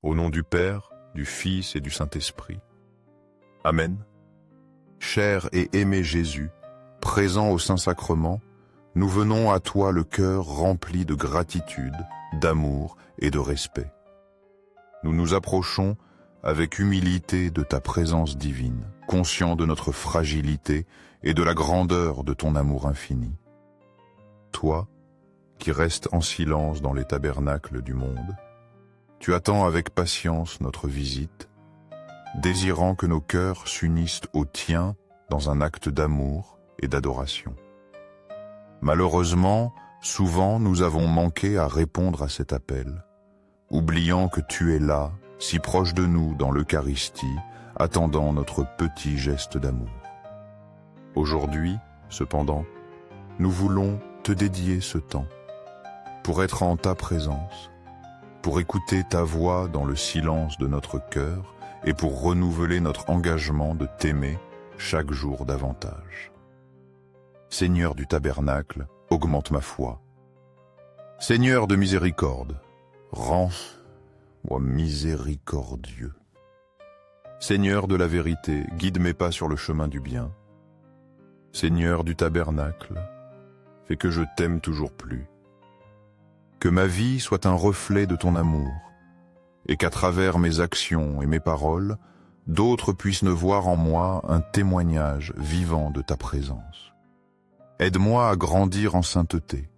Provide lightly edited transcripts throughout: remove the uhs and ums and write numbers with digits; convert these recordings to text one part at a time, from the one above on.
Au nom du Père, du Fils et du Saint-Esprit. Amen. Cher et aimé Jésus, présent au Saint-Sacrement, nous venons à toi le cœur rempli de gratitude, d'amour et de respect. Nous nous approchons avec humilité de ta présence divine, conscients de notre fragilité et de la grandeur de ton amour infini. Toi, qui restes en silence dans les tabernacles du monde, tu attends avec patience notre visite, désirant que nos cœurs s'unissent au tien dans un acte d'amour et d'adoration. Malheureusement, souvent nous avons manqué à répondre à cet appel, oubliant que tu es là, si proche de nous dans l'Eucharistie, attendant notre petit geste d'amour. Aujourd'hui, cependant, nous voulons te dédier ce temps, pour être en ta présence, pour écouter ta voix dans le silence de notre cœur et pour renouveler notre engagement de t'aimer chaque jour davantage. Seigneur du tabernacle, augmente ma foi. Seigneur de miséricorde, rends-moi miséricordieux. Seigneur de la vérité, guide mes pas sur le chemin du bien. Seigneur du tabernacle, fais que je t'aime toujours plus. Que ma vie soit un reflet de ton amour, et qu'à travers mes actions et mes paroles, d'autres puissent ne voir en moi un témoignage vivant de ta présence. Aide-moi à grandir en sainteté,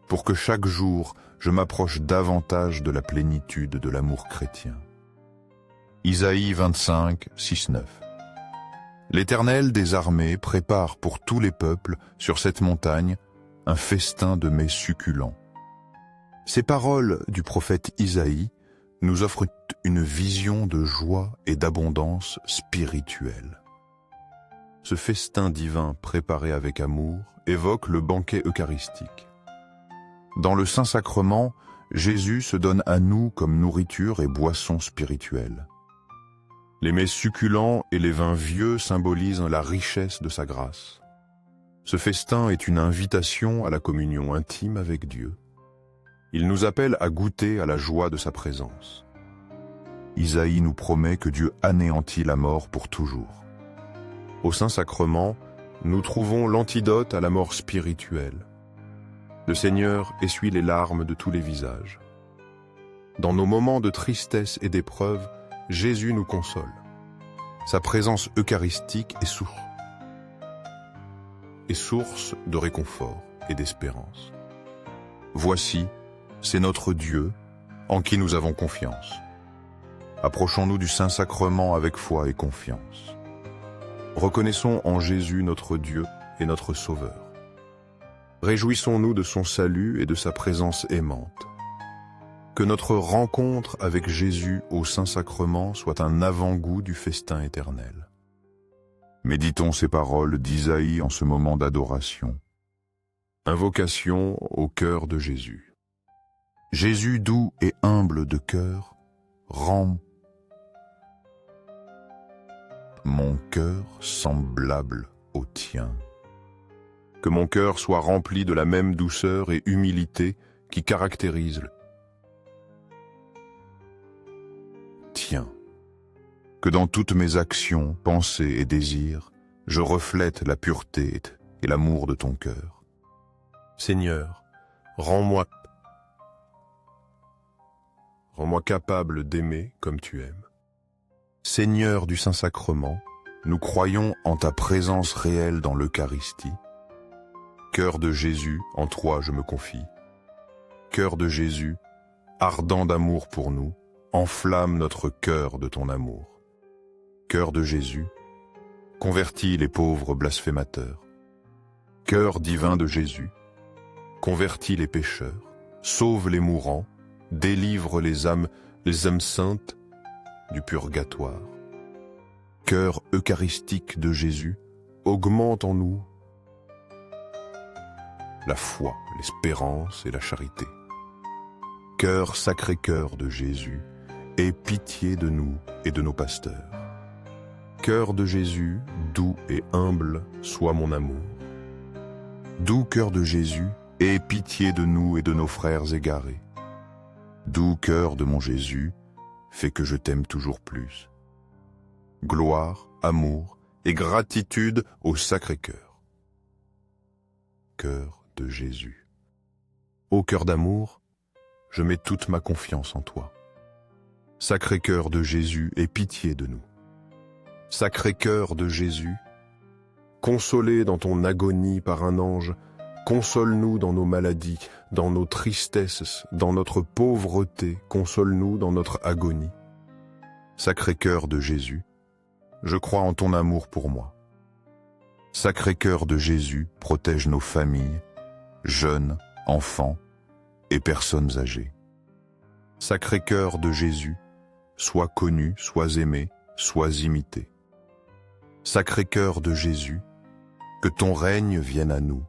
pour que chaque jour je m'approche davantage de la plénitude de l'amour chrétien. Isaïe 25, 6-9. L'Éternel des armées prépare pour tous les peuples sur cette montagne un festin de mets succulents. Ces paroles du prophète Isaïe nous offrent une vision de joie et d'abondance spirituelle. Ce festin divin préparé avec amour évoque le banquet eucharistique. Dans le Saint-Sacrement, Jésus se donne à nous comme nourriture et boisson spirituelle. Les mets succulents et les vins vieux symbolisent la richesse de sa grâce. Ce festin est une invitation à la communion intime avec Dieu. Il nous appelle à goûter à la joie de sa présence. Isaïe nous promet que Dieu anéantit la mort pour toujours. Au Saint-Sacrement, nous trouvons l'antidote à la mort spirituelle. Le Seigneur essuie les larmes de tous les visages. Dans nos moments de tristesse et d'épreuve, Jésus nous console. Sa présence eucharistique est source de réconfort et d'espérance. Voici, c'est notre Dieu, en qui nous avons confiance. Approchons-nous du Saint-Sacrement avec foi et confiance. Reconnaissons en Jésus notre Dieu et notre Sauveur. Réjouissons-nous de son salut et de sa présence aimante. Que notre rencontre avec Jésus au Saint-Sacrement soit un avant-goût du festin éternel. Méditons ces paroles d'Isaïe en ce moment d'adoration. Invocation au cœur de Jésus. Jésus doux et humble de cœur, rends mon cœur semblable au tien. Que mon cœur soit rempli de la même douceur et humilité qui caractérise le tien. Que dans toutes mes actions, pensées et désirs, je reflète la pureté et l'amour de ton cœur. Seigneur, rends-moi capable d'aimer comme tu aimes. Seigneur du Saint-Sacrement, nous croyons en ta présence réelle dans l'Eucharistie. Cœur de Jésus, en toi je me confie. Cœur de Jésus, ardent d'amour pour nous, enflamme notre cœur de ton amour. Cœur de Jésus, convertis les pauvres blasphémateurs. Cœur divin de Jésus, convertis les pécheurs, sauve les mourants, délivre les âmes saintes du purgatoire. Cœur eucharistique de Jésus, augmente en nous la foi, l'espérance et la charité. Cœur Sacré-Cœur de Jésus, aie pitié de nous et de nos pasteurs. Cœur de Jésus, doux et humble, sois mon amour. Doux cœur de Jésus, aie pitié de nous et de nos frères égarés. Doux cœur de mon Jésus, fais que je t'aime toujours plus. Gloire, amour et gratitude au Sacré-Cœur. Cœur de Jésus. Ô cœur d'amour, je mets toute ma confiance en toi. Sacré-Cœur de Jésus, aie pitié de nous. Sacré-Cœur de Jésus, consolé dans ton agonie par un ange, console-nous dans nos maladies, dans nos tristesses, dans notre pauvreté, console-nous dans notre agonie. Sacré-Cœur de Jésus, je crois en ton amour pour moi. Sacré-Cœur de Jésus, protège nos familles, jeunes, enfants et personnes âgées. Sacré-Cœur de Jésus, sois connu, sois aimé, sois imité. Sacré-Cœur de Jésus, que ton règne vienne à nous.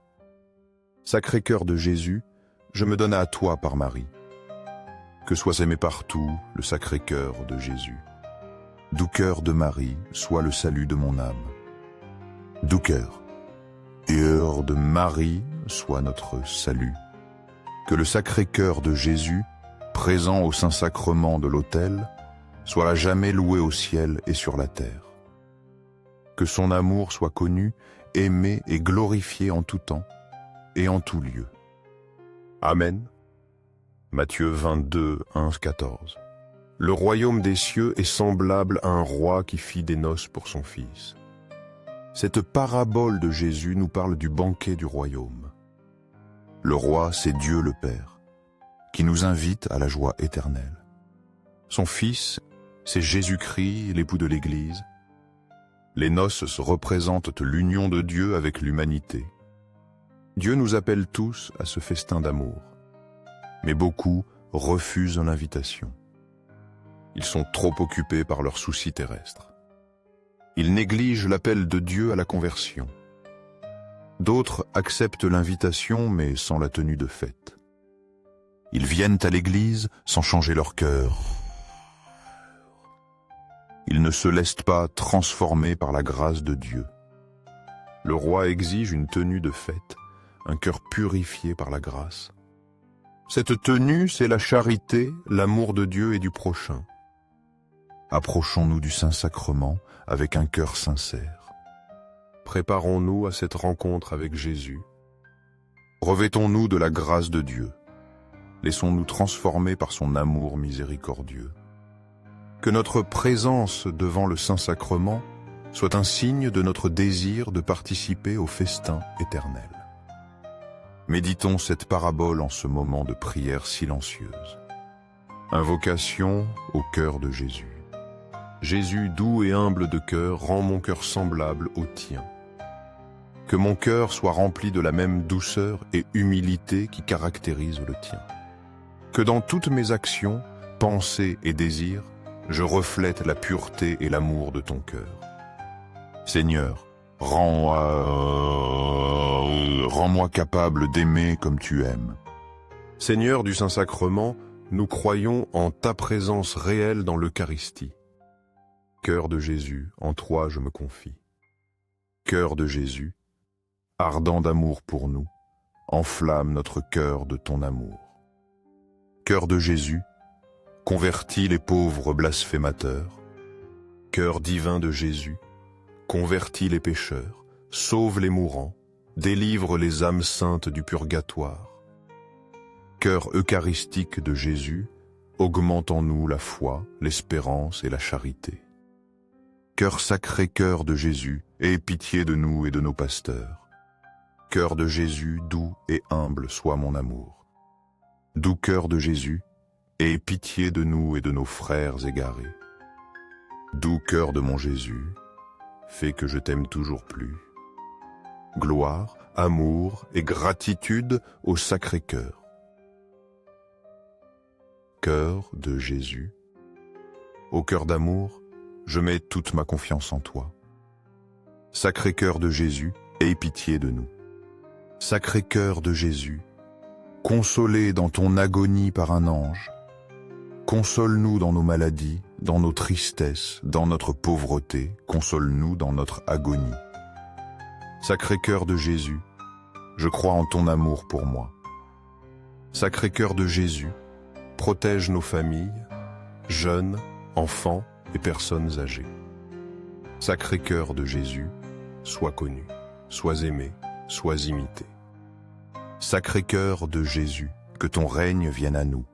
Sacré-Cœur de Jésus, je me donne à toi par Marie. Que sois aimé partout le Sacré-Cœur de Jésus. Doux cœur de Marie, sois le salut de mon âme. Doux cœur de Marie, sois notre salut. Que le Sacré-Cœur de Jésus, présent au Saint-Sacrement de l'autel, soit à jamais loué au ciel et sur la terre. Que son amour soit connu, aimé et glorifié en tout temps et en tout lieu. Amen. Matthieu 22, 11-14. Le royaume des cieux est semblable à un roi qui fit des noces pour son fils. Cette parabole de Jésus nous parle du banquet du royaume. Le roi, c'est Dieu le Père, qui nous invite à la joie éternelle. Son fils, c'est Jésus-Christ, l'époux de l'Église. Les noces représentent l'union de Dieu avec l'humanité. Dieu nous appelle tous à ce festin d'amour, mais beaucoup refusent l'invitation. Ils sont trop occupés par leurs soucis terrestres. Ils négligent l'appel de Dieu à la conversion. D'autres acceptent l'invitation, mais sans la tenue de fête. Ils viennent à l'église sans changer leur cœur. Ils ne se laissent pas transformer par la grâce de Dieu. Le roi exige une tenue de fête, un cœur purifié par la grâce. Cette tenue, c'est la charité, l'amour de Dieu et du prochain. Approchons-nous du Saint-Sacrement avec un cœur sincère. Préparons-nous à cette rencontre avec Jésus. Revêtons-nous de la grâce de Dieu. Laissons-nous transformer par son amour miséricordieux. Que notre présence devant le Saint-Sacrement soit un signe de notre désir de participer au festin éternel. Méditons cette parabole en ce moment de prière silencieuse. Invocation au cœur de Jésus. Jésus, doux et humble de cœur, rend mon cœur semblable au tien. Que mon cœur soit rempli de la même douceur et humilité qui caractérise le tien. Que dans toutes mes actions, pensées et désirs, je reflète la pureté et l'amour de ton cœur. Seigneur, rends-moi capable d'aimer comme tu aimes. Seigneur du Saint-Sacrement, nous croyons en ta présence réelle dans l'Eucharistie. Cœur de Jésus, en toi je me confie. Cœur de Jésus, ardent d'amour pour nous, enflamme notre cœur de ton amour. Cœur de Jésus, convertis les pauvres blasphémateurs. Cœur divin de Jésus, convertis les pécheurs, sauve les mourants, délivre les âmes saintes du purgatoire. Cœur eucharistique de Jésus, augmente en nous la foi, l'espérance et la charité. Cœur sacré cœur de Jésus, aie pitié de nous et de nos pasteurs. Cœur de Jésus, doux et humble soit mon amour. Doux cœur de Jésus, aie pitié de nous et de nos frères égarés. Doux cœur de mon Jésus, fais que je t'aime toujours plus. Gloire, amour et gratitude au Sacré-Cœur. Cœur de Jésus, au cœur d'amour, je mets toute ma confiance en toi. Sacré-Cœur de Jésus, aie pitié de nous. Sacré-Cœur de Jésus, consolé dans ton agonie par un ange, console-nous dans nos maladies, dans nos tristesses, dans notre pauvreté, console-nous dans notre agonie. Sacré-Cœur de Jésus, je crois en ton amour pour moi. Sacré-Cœur de Jésus, protège nos familles, jeunes, enfants et personnes âgées. Sacré-Cœur de Jésus, sois connu, sois aimé, sois imité. Sacré-Cœur de Jésus, que ton règne vienne à nous.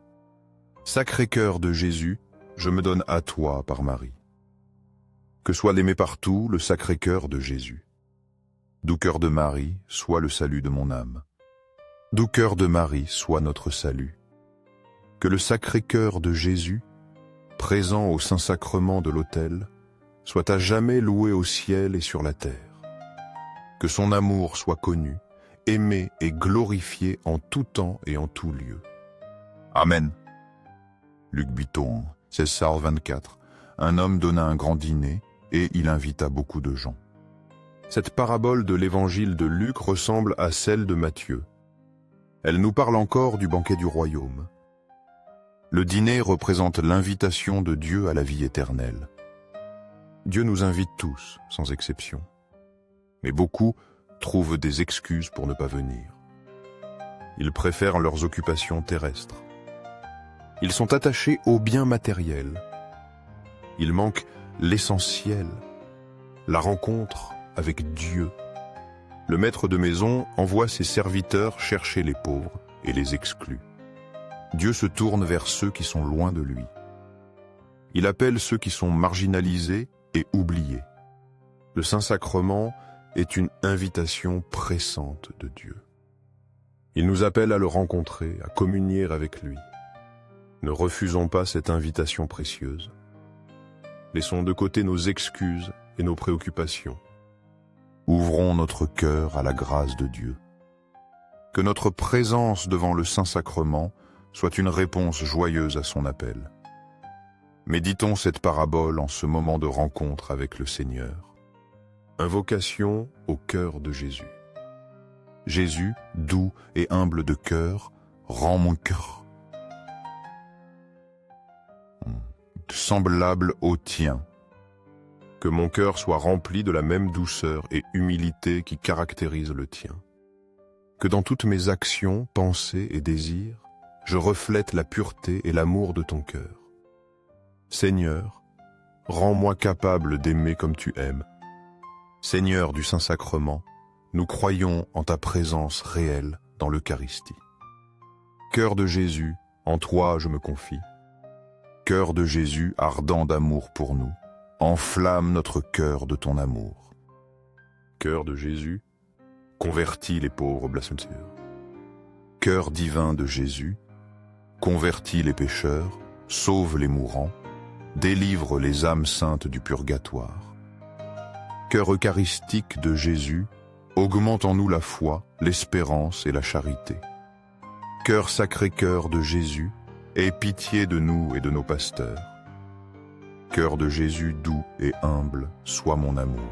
Sacré-Cœur de Jésus, je me donne à toi par Marie. Que soit l'aimé partout le Sacré-Cœur de Jésus. Doux cœur de Marie, sois le salut de mon âme. Doux cœur de Marie, sois notre salut. Que le Sacré-Cœur de Jésus, présent au Saint-Sacrement de l'autel, soit à jamais loué au ciel et sur la terre. Que son amour soit connu, aimé et glorifié en tout temps et en tout lieu. Amen. Luc Bitton, 1624. Un homme donna un grand dîner et il invita beaucoup de gens. Cette parabole de l'évangile de Luc ressemble à celle de Matthieu. Elle nous parle encore du banquet du royaume. Le dîner représente l'invitation de Dieu à la vie éternelle. Dieu nous invite tous, sans exception. Mais beaucoup trouvent des excuses pour ne pas venir. Ils préfèrent leurs occupations terrestres. Ils sont attachés aux biens matériels. Il manque l'essentiel, la rencontre avec Dieu. Le maître de maison envoie ses serviteurs chercher les pauvres et les exclut. Dieu se tourne vers ceux qui sont loin de lui. Il appelle ceux qui sont marginalisés et oubliés. Le Saint-Sacrement est une invitation pressante de Dieu. Il nous appelle à le rencontrer, à communier avec lui. Ne refusons pas cette invitation précieuse. Laissons de côté nos excuses et nos préoccupations. Ouvrons notre cœur à la grâce de Dieu. Que notre présence devant le Saint-Sacrement soit une réponse joyeuse à son appel. Méditons cette parabole en ce moment de rencontre avec le Seigneur. Invocation au cœur de Jésus. Jésus, doux et humble de cœur, rends mon cœur semblable au tien. Que mon cœur soit rempli de la même douceur et humilité qui caractérise le tien. Que dans toutes mes actions, pensées et désirs, je reflète la pureté et l'amour de ton cœur. Seigneur, rends-moi capable d'aimer comme tu aimes. Seigneur du Saint-Sacrement, nous croyons en ta présence réelle dans l'Eucharistie. Cœur de Jésus, en toi je me confie. Cœur de Jésus, ardent d'amour pour nous, enflamme notre cœur de ton amour. Cœur de Jésus, convertis les pauvres blasphémateurs. Cœur divin de Jésus, convertis les pécheurs, sauve les mourants, délivre les âmes saintes du purgatoire. Cœur eucharistique de Jésus, augmente en nous la foi, l'espérance et la charité. Cœur Sacré-Cœur de Jésus, aie pitié de nous et de nos pasteurs. Cœur de Jésus doux et humble, sois mon amour.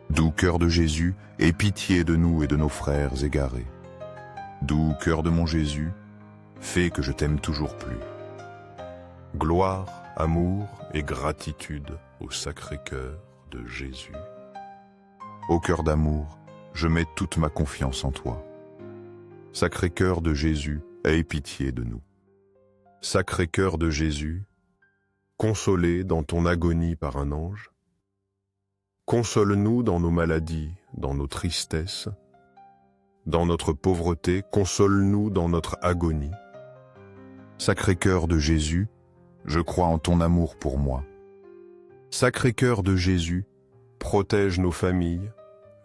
Doux cœur de Jésus, aie pitié de nous et de nos frères égarés. Doux cœur de mon Jésus, fais que je t'aime toujours plus. Gloire, amour et gratitude au Sacré-Cœur de Jésus. Ô cœur d'amour, je mets toute ma confiance en toi. Sacré-Cœur de Jésus, aie pitié de nous. Sacré-Cœur de Jésus, consolé dans ton agonie par un ange, console-nous dans nos maladies, dans nos tristesses, dans notre pauvreté, console-nous dans notre agonie. Sacré-Cœur de Jésus, je crois en ton amour pour moi. Sacré-Cœur de Jésus, protège nos familles,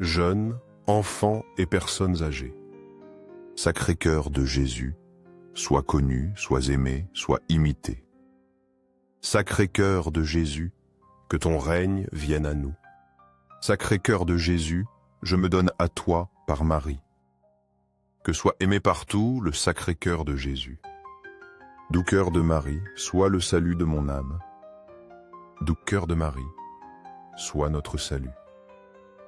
jeunes, enfants et personnes âgées. Sacré-Cœur de Jésus, sois connu, sois aimé, sois imité. Sacré-Cœur de Jésus, que ton règne vienne à nous. Sacré-Cœur de Jésus, je me donne à toi par Marie. Que soit aimé partout le Sacré-Cœur de Jésus. Doux cœur de Marie, sois le salut de mon âme. Doux cœur de Marie, sois notre salut.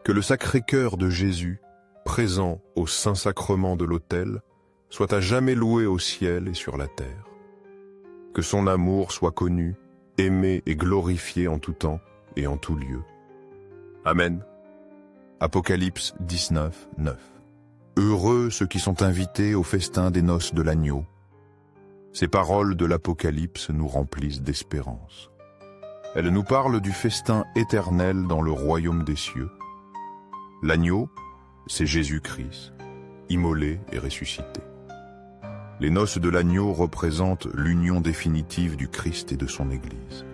Que le Sacré-Cœur de Jésus, présent au Saint-Sacrement de l'autel, soit à jamais loué au ciel et sur la terre. Que son amour soit connu, aimé et glorifié en tout temps et en tout lieu. Amen. Apocalypse 19, 9. Heureux ceux qui sont invités au festin des noces de l'agneau. Ces paroles de l'Apocalypse nous remplissent d'espérance. Elles nous parlent du festin éternel dans le royaume des cieux. L'agneau, c'est Jésus-Christ, immolé et ressuscité. Les noces de l'agneau représentent l'union définitive du Christ et de son Église.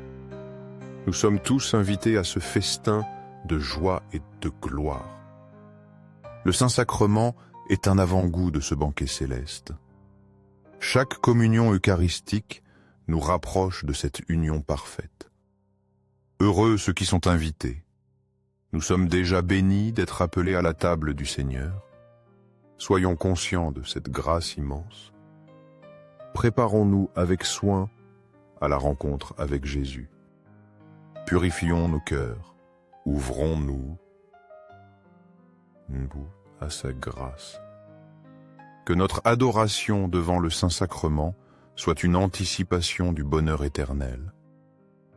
Nous sommes tous invités à ce festin de joie et de gloire. Le Saint-Sacrement est un avant-goût de ce banquet céleste. Chaque communion eucharistique nous rapproche de cette union parfaite. Heureux ceux qui sont invités. Nous sommes déjà bénis d'être appelés à la table du Seigneur. Soyons conscients de cette grâce immense. Préparons-nous avec soin à la rencontre avec Jésus. Purifions nos cœurs, ouvrons-nous à sa grâce. Que notre adoration devant le Saint-Sacrement soit une anticipation du bonheur éternel.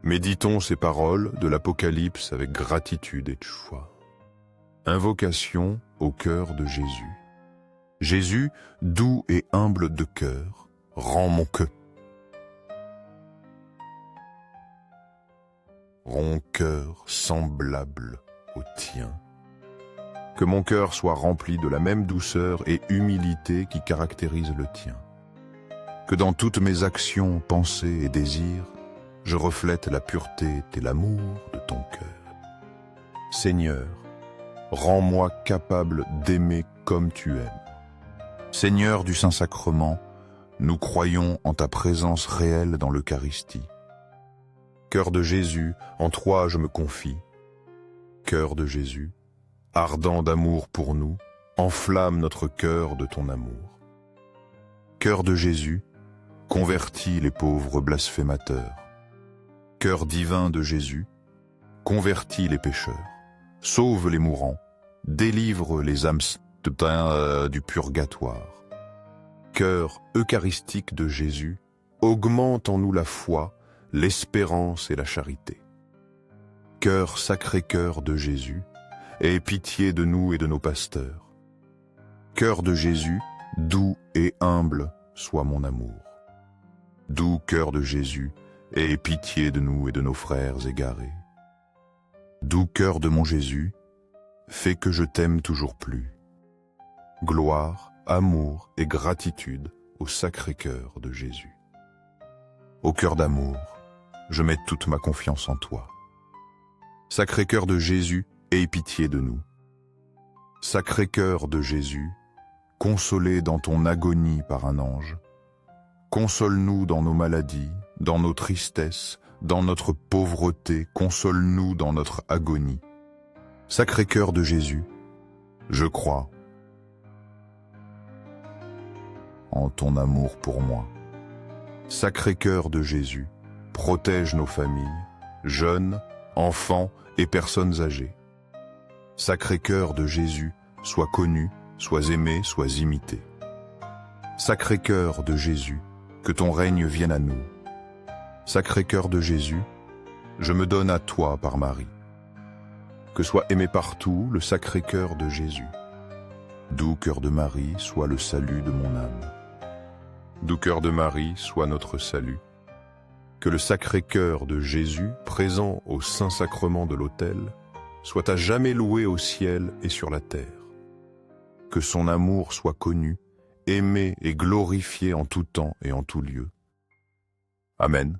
Méditons ces paroles de l'Apocalypse avec gratitude et joie. Invocation au cœur de Jésus. Jésus, doux et humble de cœur, rends mon cœur semblable au tien. Que mon cœur soit rempli de la même douceur et humilité qui caractérise le tien. Que dans toutes mes actions, pensées et désirs, je reflète la pureté et l'amour de ton cœur. Seigneur, rends-moi capable d'aimer comme tu aimes. Seigneur du Saint-Sacrement, nous croyons en ta présence réelle dans l'Eucharistie. Cœur de Jésus, en toi je me confie. Cœur de Jésus, ardent d'amour pour nous, enflamme notre cœur de ton amour. Cœur de Jésus, convertis les pauvres blasphémateurs. Cœur divin de Jésus, convertis les pécheurs, sauve les mourants, délivre les âmes du purgatoire. Cœur eucharistique de Jésus, augmente en nous la foi, l'espérance et la charité. Cœur Sacré-Cœur de Jésus, aie pitié de nous et de nos pasteurs. Cœur de Jésus, doux et humble soit mon amour. Doux cœur de Jésus, aie pitié de nous et de nos frères égarés. Doux cœur de mon Jésus, fais que je t'aime toujours plus. Gloire, amour et gratitude au Sacré-Cœur de Jésus. Au cœur d'amour, je mets toute ma confiance en toi. Sacré-Cœur de Jésus, aie pitié de nous. Sacré-Cœur de Jésus, consolé dans ton agonie par un ange, console-nous dans nos maladies, dans nos tristesses, dans notre pauvreté, console-nous dans notre agonie. Sacré-Cœur de Jésus, je crois en ton amour pour moi. Sacré-Cœur de Jésus, protège nos familles, jeunes, enfants et personnes âgées. Sacré-Cœur de Jésus, sois connu, sois aimé, sois imité. Sacré-Cœur de Jésus, que ton règne vienne à nous. Sacré-Cœur de Jésus, je me donne à toi par Marie. Que soit aimé partout le Sacré-Cœur de Jésus. Doux cœur de Marie, sois le salut de mon âme. Doux cœur de Marie, sois notre salut. Que le Sacré-Cœur de Jésus, présent au Saint-Sacrement de l'autel, soit à jamais loué au ciel et sur la terre. Que son amour soit connu, aimé et glorifié en tout temps et en tout lieu. Amen.